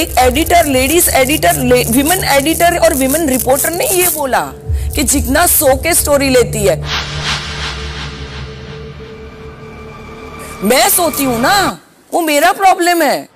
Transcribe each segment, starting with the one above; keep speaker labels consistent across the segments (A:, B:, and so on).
A: एक editor, ladies editor, women editor और women reporter ने ये बोला कि जिग्ना सो के स्टोरी लेती है। मैं सोती हूं ना, वो मेरा प्रॉब्लम है।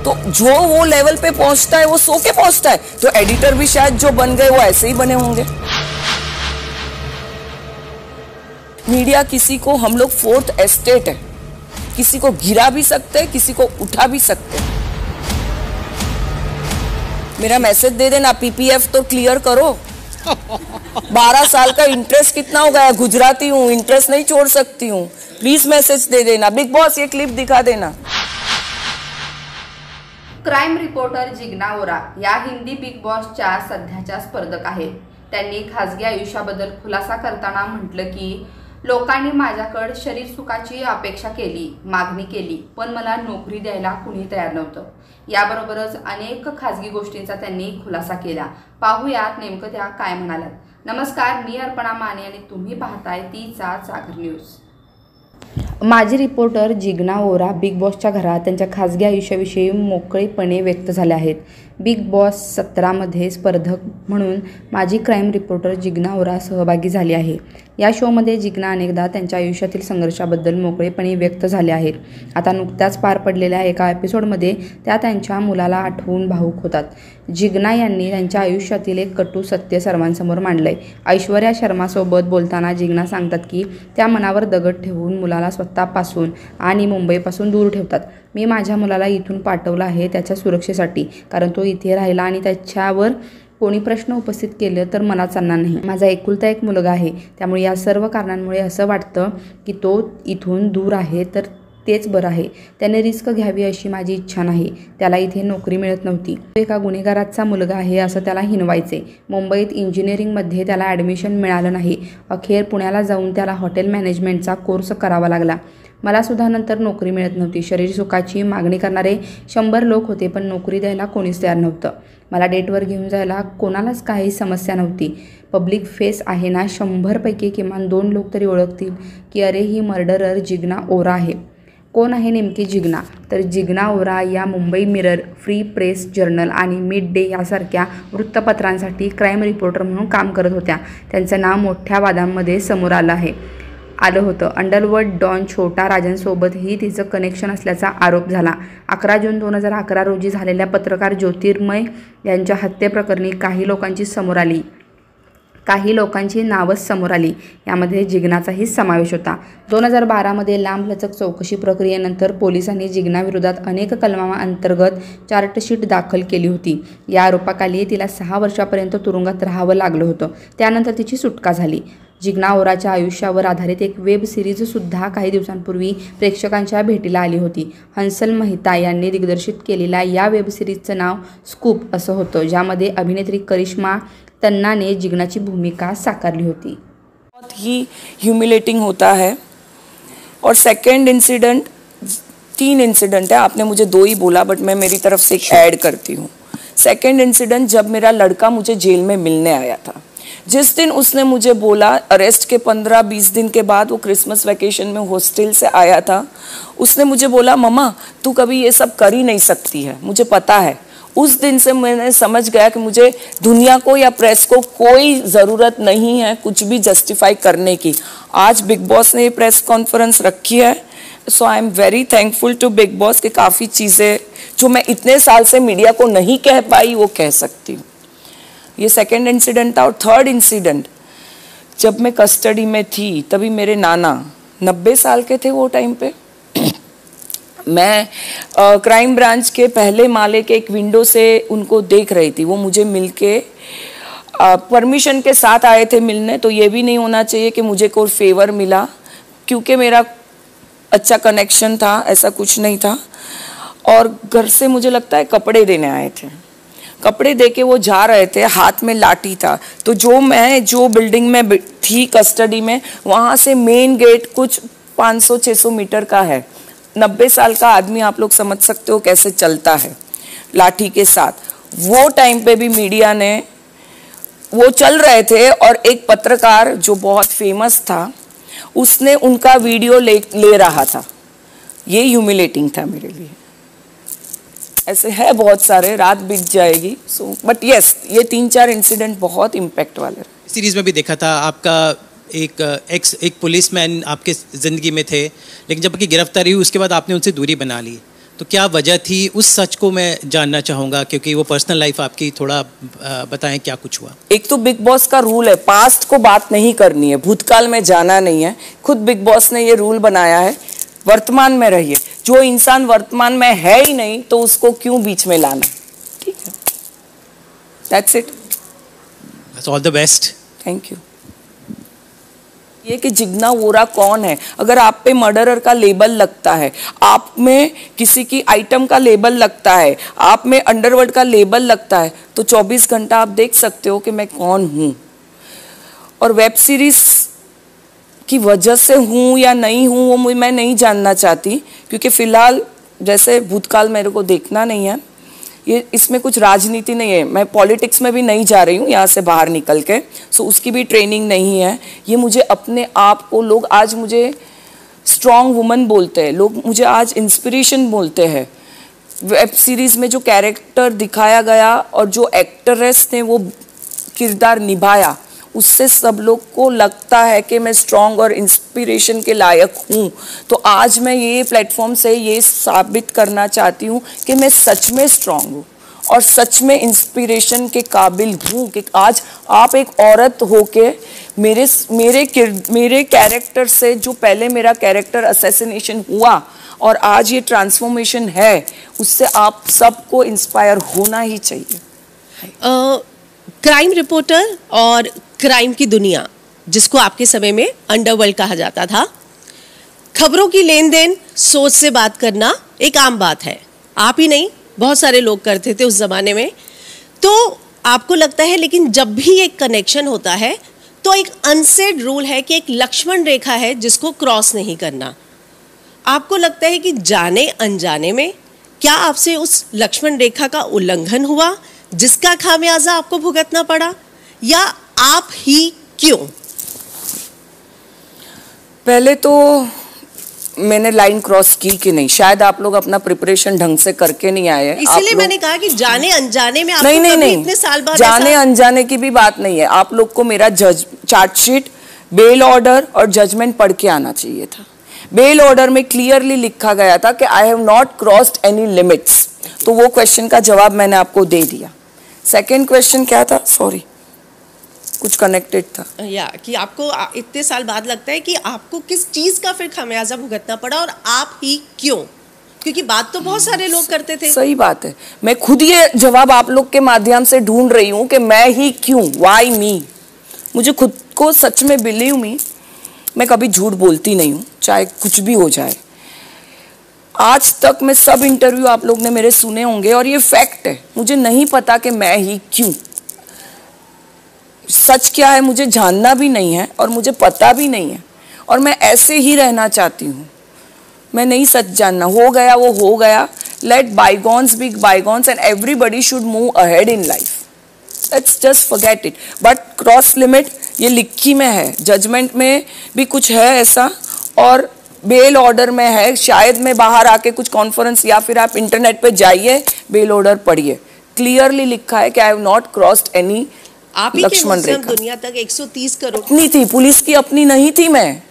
A: तो जो वो लेवल पे पहुंचता है वो सो के पहुंचता है, तो एडिटर भी शायद जो बन गए वो ऐसे ही बने होंगे। मीडिया किसी को, हम लोग फोर्थ एस्टेट है, किसी को गिरा भी सकते हैं, किसी को उठा भी सकते हैं। मेरा मैसेज दे देना, पीपीएफ तो क्लियर करो। 12 साल का इंटरेस्ट कितना हो गया, गुजराती हूँ, इंटरेस्ट नहीं छोड़ सकती हूँ, प्लीज मैसेज दे देना। बिग बॉस ये क्लिप दिखा देना।
B: क्राईम रिपोर्टर जिग्ना ओरा या हिंदी बिग बॉसच्या सध्याच्या स्पर्धक आहेत। त्यांनी खासगी आयुष्याबद्दल खुलासा करताना म्हटलं की लोकांनी माझ्याकडे शरीर सुखाची अपेक्षा केली, मागणी केली, पण मला नोकरी द्यायला कुणी तयार नव्हतं। याबरोबरच अनेक खासगी गोष्टींचा त्यांनी खुलासा केला। पाहूयात नेमकं त्या काय म्हणाल्यात। नमस्कार, मी अर्पणा माने आणि तुम्ही पाहताय तीचा सागर न्यूज। माजी रिपोर्टर जिग्ना ओरा बिग बॉसच्या घरात त्यांच्या खासगी आयुष्याविषयी मोकळेपणे व्यक्त झाले आहेत। बिग बॉस 17मध्ये स्पर्धक म्हणून माजी क्राईम रिपोर्टर जिग्ना ओरा सहभागी झाली आहे। या शोमध्ये जिग्ना अनेकदा त्यांच्या आयुष्यातील संघर्षाबद्दल मोकळेपणे व्यक्त झाले आहेत। आता नुकत्याच पार पडलेल्या एका एपिसोडमध्ये त्या त्यांच्या मुलाला आठवून भावूक होतात। जिग्ना यांनी त्यांच्या आयुष्यातील एक कटू सत्य सर्वांसमोर मांडलंय। ऐश्वर्या शर्मासोबत बोलताना जिग्ना सांगतात की त्या मनावर दगड ठेवून मुलाला स्वतःपासून आणि मुंबईपासून दूर ठेवतात। मी माझ्या मुलाला इथून पाठवलं आहे त्याच्या सुरक्षेसाठी, कारण तो इथे राहिला आणि त्याच्यावर कोणी प्रश्न उपस्थित केले तर मला चालणार नाही। माझा एकुलता एक मुलगा आहे, त्यामुळे या सर्व कारणांमुळे असं वाटतं की तो इथून दूर आहे तर तेच बरं आहे। त्याने रिस्क घ्यावी अशी माझी इच्छा नाही। त्याला इथे नोकरी मिळत नव्हती, तो एका गुन्हेगाराचा मुलगा आहे असं त्याला हिनवायचे। मुंबईत इंजिनिअरिंगमध्ये त्याला ॲडमिशन मिळालं नाही। अखेर पुण्याला जाऊन त्याला हॉटेल मॅनेजमेंटचा कोर्स करावा लागला। मला सुद्धा नंतर नोकरी मिळत नव्हती। शरीर सुखाची मागणी करणारे 100 लोक होते, पण नोकरी द्यायला कोणीच तयार नव्हतं। मला डेटवर घेऊन जायला कोणालाच काही समस्या नव्हती। पब्लिक फेस आहे ना, 100 पैकी किमान 2 लोक तरी ओळखतील की अरे ही मर्डरर जिग्ना ओरा आहे। कोण आहे नेमकी जिग्ना? तर जिग्ना ओरा या Mumbai mirror, free press journal आणि मिड डे यासारख्या वृत्तपत्रांसाठी क्राईम रिपोर्टर म्हणून काम करत होत्या। त्यांचं नाव मोठ्या वादांमध्ये समोर आलं होतं। अंडरवर्ल्ड डॉन छोटा राजनसोबतही तिचं कनेक्शन असल्याचा आरोप झाला। 11 जून 2011 रोजी झालेल्या पत्रकार ज्योतिर्मय यांच्या हत्येप्रकरणी काही लोकांची नावच समोर आली। यामध्ये जिग्नाचाही समावेश होता। 2012मध्ये लांबलचक चौकशी प्रक्रियेनंतर पोलिसांनी जिग्नाविरोधात अनेक कलमांअंतर्गत चार्जशीट दाखल केली होती। या आरोपाखाली तिला 6 वर्षापर्यंत तुरुंगात राहावं लागलं होतं। त्यानंतर तिची सुटका झाली। जिग्ना ओराच्या आयुष्यावर आधारित एक वेब सिरीजसुद्धा काही दिवसांपूर्वी प्रेक्षकांच्या भेटीला आली होती। हंसल मेहता यांनी दिग्दर्शित केलेल्या या वेब सिरीजचं नाव स्कूप असं होतं, ज्यामध्ये अभिनेत्री करिश्मा तन्नाने जिग्नाची भूमिका साकारली होती।
A: बहुत ही ह्यूमिलेटिंग होता है। और सेकंड इंसिडेंट, 3 इंसिडेंट है, आपने मुझे 2 ही बोला, बट मैं मेरी तरफ से एक ऐड करती हूँ। सेकंड इंसिडेंट, जब मेरा लड़का मुझे जेल में मिलने आया था, जिस दिन उसने मुझे बोला, अरेस्ट के 15-20 दिन के बाद वो क्रिसमस वैकेशन में हॉस्टल से आया था, उसने मुझे बोला मम्मा तू कभी ये सब कर ही नहीं सकती है, मुझे पता है। उस दिन से मैंने समझ गया कि मुझे दुनिया को या प्रेस को कोई ज़रूरत नहीं है कुछ भी जस्टिफाई करने की। आज बिग बॉस ने ये प्रेस कॉन्फ्रेंस रखी है, so I am very thankful to Bigg Boss कि काफ़ी चीज़ें जो मैं इतने साल से मीडिया को नहीं कह पाई वो कह सकती हूँ। ये सेकंड इंसिडेंट था। और थर्ड इंसिडेंट, जब मैं कस्टडी में थी तभी मेरे नाना 90 साल के थे वो टाइम पे। मैं क्राइम ब्रांच के पहले माले के एक विंडो से उनको देख रही थी। वो मुझे मिलके परमिशन के साथ आए थे मिलने, तो ये भी नहीं होना चाहिए कि मुझे कोई फेवर मिला, क्योंकि मेरा अच्छा कनेक्शन था, ऐसा कुछ नहीं था। और घर से मुझे लगता है कपड़े देने आए थे। कपड़े देके वो जा रहे थे, हाथ में लाठी था। तो जो बिल्डिंग में थी कस्टडी में, वहाँ से मेन गेट कुछ 500-600 मीटर का है। 90 साल का आदमी, आप लोग समझ सकते हो कैसे चलता है लाठी के साथ। वो टाइम पे भी मीडिया ने, वो चल रहे थे और एक पत्रकार जो बहुत फेमस था उसने उनका वीडियो ले रहा था। ये ह्यूमिलेटिंग था मेरे लिए। ऐसे है बहुत सारे, रात बीत जाएगी। सो बट यस, ये 3-4 इंसिडेंट बहुत इम्पैक्ट वाले।
C: सीरीज में भी देखा था आपका एक पुलिसमैन आपके ज़िंदगी में थे, लेकिन जब आपकी गिरफ्तारी हुई उसके बाद आपने उनसे दूरी बना ली, तो क्या वजह थी? उस सच को मैं जानना चाहूँगा, क्योंकि वो पर्सनल लाइफ आपकी, थोड़ा बताएं क्या कुछ हुआ।
A: एक तो बिग बॉस का रूल है, पास्ट को बात नहीं करनी है, भूतकाल में जाना नहीं है। खुद बिग बॉस ने ये रूल बनाया है, वर्तमान में रहिए। जो इंसान वर्तमान में है ही नहीं तो उसको क्यों बीच में लाना, ठीक है? That's it.
C: All the best.
A: Thank you. ये कि जिग्ना वोरा कौन है? अगर आप पे मर्डरर का लेबल लगता है, आप में किसी की आइटम का लेबल लगता है, आप में अंडरवर्ल्ड का लेबल लगता है, तो 24 घंटा आप देख सकते हो कि मैं कौन हूँ। और वेब सीरीज की वजह से हूँ या नहीं हूँ वो मैं नहीं जानना चाहती, क्योंकि फ़िलहाल जैसे भूतकाल मेरे को देखना नहीं है। ये इसमें कुछ राजनीति नहीं है, मैं पॉलिटिक्स में भी नहीं जा रही हूँ यहाँ से बाहर निकल के, सो उसकी भी ट्रेनिंग नहीं है। ये मुझे अपने आप को, लोग आज मुझे स्ट्रॉन्ग वुमन बोलते हैं, लोग मुझे आज इंस्पिरेशन बोलते हैं। वेब सीरीज़ में जो कैरेक्टर दिखाया गया और जो एक्ट्रेस ने वो किरदार निभाया, उससे सब लोग को लगता है कि मैं स्ट्रॉन्ग और इंस्पिरेशन के लायक हूँ। तो आज मैं ये प्लेटफॉर्म से ये साबित करना चाहती हूँ कि मैं सच में स्ट्रॉन्ग हूँ और सच में इंस्पिरेशन के काबिल हूँ कि आज आप एक औरत होके मेरे कैरेक्टर से, जो पहले मेरा कैरेक्टर असैसिनेशन हुआ और आज ये ट्रांसफॉर्मेशन है, उससे आप सबको इंस्पायर होना ही चाहिए।
D: क्राइम रिपोर्टर और क्राइम की दुनिया, जिसको आपके समय में अंडरवर्ल्ड कहा जाता था, खबरों की लेन देन, सोच से बात करना एक आम बात है। आप ही नहीं, बहुत सारे लोग करते थे उस जमाने में। तो आपको लगता है, लेकिन जब भी एक कनेक्शन होता है तो एक अनसेड रूल है कि एक लक्ष्मण रेखा है जिसको क्रॉस नहीं करना। आपको लगता है कि जाने अनजाने में क्या आपसे उस लक्ष्मण रेखा का उल्लंघन हुआ, जिसका खामियाजा आपको भुगतना पड़ा, या आप ही क्यों?
A: पहले तो मैंने लाइन क्रॉस की कि नहीं, शायद आप लोग अपना प्रिपरेशन ढंग से करके नहीं आए हैं।
D: इसलिए मैंने कहा कि जाने अनजाने में आपको
A: नहीं,
D: इतने साल बाद
A: जाने अनजाने की भी बात नहीं है। आप लोग को मेरा चार्जशीट, बेल ऑर्डर और जजमेंट पढ़ के आना चाहिए था। बेल ऑर्डर में क्लियरली लिखा गया था कि I have not crossed any limits, तो वो क्वेश्चन का जवाब मैंने आपको दे दिया। सेकेंड क्वेश्चन क्या था? सॉरी, कुछ कनेक्टेड था
D: या कि आपको इतने साल बाद लगता है कि आपको किस चीज का फिर खामियाजा भुगतना पड़ा और आप ही क्यों? क्योंकि बात तो बहुत सारे लोग करते थे।
A: सही बात है, मैं खुद ये जवाब आप लोग के माध्यम से ढूंढ रही हूँ कि मैं ही क्यों, व्हाई मी। मुझे खुद को सच में बिलीव मी, मैं कभी झूठ बोलती नहीं हूँ, चाहे कुछ भी हो जाए। आज तक मैं सब इंटरव्यू आप लोग ने मेरे सुने होंगे और ये फैक्ट है, मुझे नहीं पता कि मैं ही क्यों। सच क्या है मुझे जानना भी नहीं है और मुझे पता भी नहीं है, और मैं ऐसे ही रहना चाहती हूँ। मैं नहीं सच जानना, हो गया वो हो गया। Let bygones be bygones and everybody should move ahead in life. Let's just forget it. But cross limit ये लिखी में है, जजमेंट में भी कुछ है ऐसा, और बेल ऑर्डर में है। शायद मैं बाहर आके कुछ कॉन्फ्रेंस या फिर आप इंटरनेट पे जाइए, बेल ऑर्डर पढ़िए, क्लियरली लिखा है कि I have not crossed any Lakshman rekha.
D: दुनिया तक 130 करोड़
A: अपनी थी, पुलिस की अपनी नहीं थी मैं,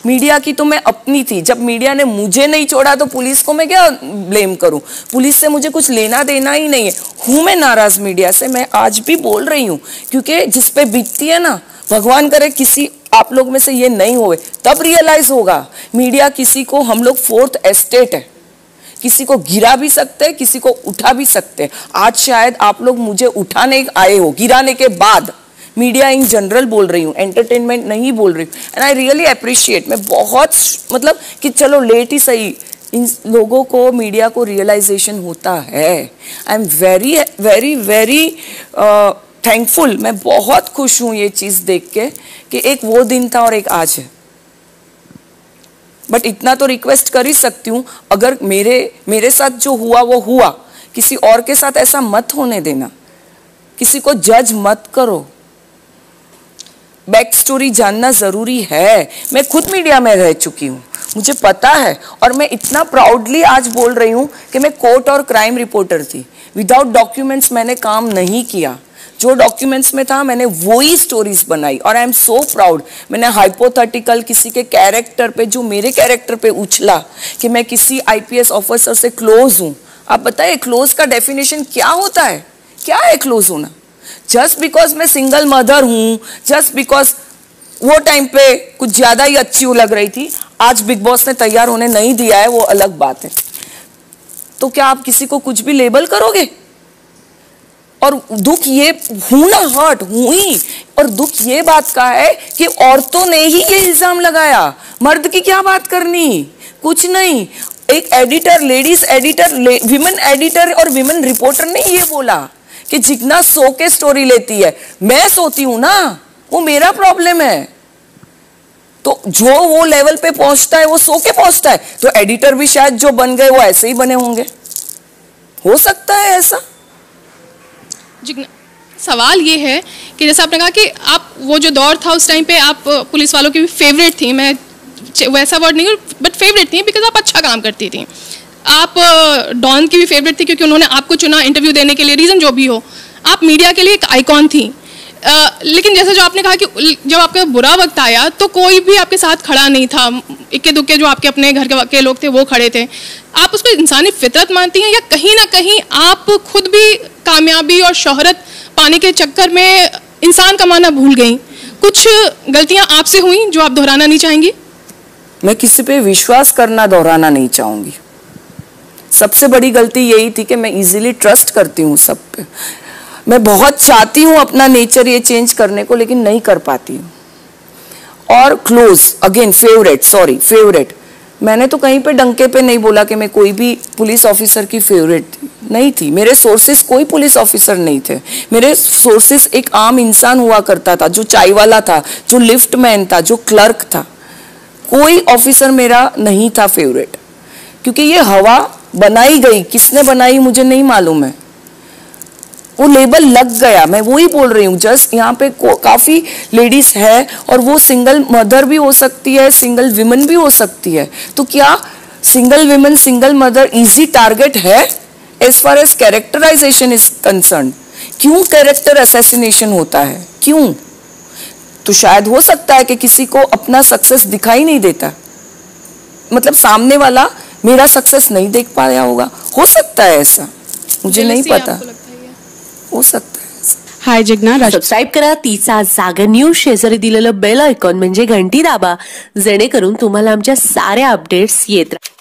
A: मीडिया की तो मैं अपनी थी। जब मीडिया ने मुझे नहीं छोड़ा तो पुलिस को मैं क्या ब्लेम करूं? पुलिस से मुझे कुछ लेना देना ही नहीं है। हूं मैं नाराज मीडिया से, मैं आज भी बोल रही हूं, क्योंकि जिस पे बीतती है ना, भगवान करे किसी आप लोग में से ये नहीं होए, तब रियलाइज होगा मीडिया किसी को, हम लोग फोर्थ एस्टेट है, किसी को गिरा भी सकते हैं, किसी को उठा भी सकते हैं। आज शायद आप लोग मुझे उठाने आए हो, गिराने के बाद। मीडिया इन जनरल बोल रही हूँ, एंटरटेनमेंट नहीं बोल रही हूँ। एंड आई रियली अप्रिशिएट, मैं बहुत मतलब कि चलो लेट ही सही, इन लोगों को, मीडिया को रियलाइजेशन होता है। आई am very very very thankful, मैं बहुत खुश हूँ ये चीज़ देख के कि एक वो दिन था और एक आज है। बट इतना तो रिक्वेस्ट कर ही सकती हूँ, अगर मेरे साथ जो हुआ वो हुआ, किसी और के साथ ऐसा मत होने देना, किसी को जज मत करो। बैक स्टोरी जानना जरूरी है। मैं खुद मीडिया में रह चुकी हूँ, मुझे पता है, और मैं इतना प्राउडली आज बोल रही हूँ कि मैं कोर्ट और क्राइम रिपोर्टर थी। विदाउट डॉक्यूमेंट्स मैंने काम नहीं किया, जो डॉक्यूमेंट्स में था मैंने वही स्टोरीज बनाई, और आई एम सो प्राउड। मैंने हाइपोथेटिकल किसी के कैरेक्टर पे, जो मेरे कैरेक्टर पे उछला कि मैं किसी IPS ऑफिसर से क्लोज हूँ। आप बताइए क्लोज का डेफिनेशन क्या होता है? क्या है क्लोज होना? जस्ट बिकॉज मैं सिंगल मदर हूँ, जस्ट बिकॉज वो टाइम पे कुछ ज्यादा ही अच्छी लग रही थी, आज बिग बॉस ने तैयार होने नहीं दिया है, वो अलग बात है। तो क्या आप किसी को कुछ भी लेबल करोगे? और दुख ये हूं ना, हर्ट हुई, और दुख ये बात का है कि औरतों ने ही ये इल्जाम लगाया। मर्द की क्या बात करनी, कुछ नहीं। एक editor, ladies editor, women editor और विमेन रिपोर्टर ने ये बोला कि जिग्ना सो के स्टोरी लेती है। मैं सोती हूं ना, वो मेरा प्रॉब्लम है। तो जो वो लेवल पे पहुंचता है वो सो के पहुंचता है, तो एडिटर भी शायद जो बन गए वो ऐसे ही बने होंगे, हो सकता है ऐसा।
E: सवाल ये है कि जैसे आपने कहा कि आप वो जो दौर था उस टाइम पे आप पुलिस वालों की भी फेवरेट थी, मैं वैसा वर्ड नहीं बट फेवरेट थी बिकॉज आप अच्छा काम करती थी। आप डॉन की भी फेवरेट थी क्योंकि उन्होंने आपको चुना इंटरव्यू देने के लिए, रीज़न जो भी हो, आप मीडिया के लिए एक आइकॉन थी। लेकिन जैसे जो आपने कहा कि जब आपका बुरा वक्त आया तो कोई भी आपके साथ खड़ा नहीं था, इक्के दुक्के जो आपके अपने घर के लोग थे वो खड़े थे। आप उसको इंसानी फितरत मानती हैं या कहीं ना कहीं आप खुद भी कामयाबी और शोहरत पाने के चक्कर में इंसान कमाना भूल गई? कुछ गलतियां आपसे हुई जो आप दोहराना नहीं चाहेंगी?
A: मैं किसी पे विश्वास करना दोहराना नहीं चाहूंगी। सबसे बड़ी गलती यही थी कि मैं इजीली ट्रस्ट करती हूँ सब पे। मैं बहुत चाहती हूँ अपना नेचर ये चेंज करने को, लेकिन नहीं कर पाती हूँ। और क्लोज अगेन, फेवरेट, मैंने तो कहीं पे डंके पे नहीं बोला कि मैं कोई भी पुलिस ऑफिसर की फेवरेट नहीं थी। मेरे सोर्सेस कोई पुलिस ऑफिसर नहीं थे। मेरे सोर्सेस एक आम इंसान हुआ करता था, जो चाय वाला था, जो लिफ्ट मैन था, जो क्लर्क था। कोई ऑफिसर मेरा नहीं था फेवरेट, क्योंकि ये हवा बनाई गई, किसने बनाई मुझे नहीं मालूम है, वो लेबल लग गया। मैं वही बोल रही हूँ, जस्ट यहाँ पे काफी लेडीज है और वो सिंगल मदर भी हो सकती है, सिंगल विमेन भी हो सकती है। तो क्या single women, single mother easy target है as far as characterisation is concern? क्यों कैरेक्टर असैसिनेशन होता है, क्यों? तो शायद हो सकता है कि किसी को अपना सक्सेस दिखाई नहीं देता, मतलब सामने वाला मेरा सक्सेस नहीं देख पाया होगा, हो सकता है ऐसा, मुझे नहीं पता, हो सकता है।
F: हाय जिग्ना, सबस्क्राईब करा तिचा जागर न्यूज, शेजारी दिलेलं बेल आयकॉन म्हणजे घंटी दाबा, जेणेकरून तुम्हाला आमच्या साऱ्या अपडेट्स येत राहतील।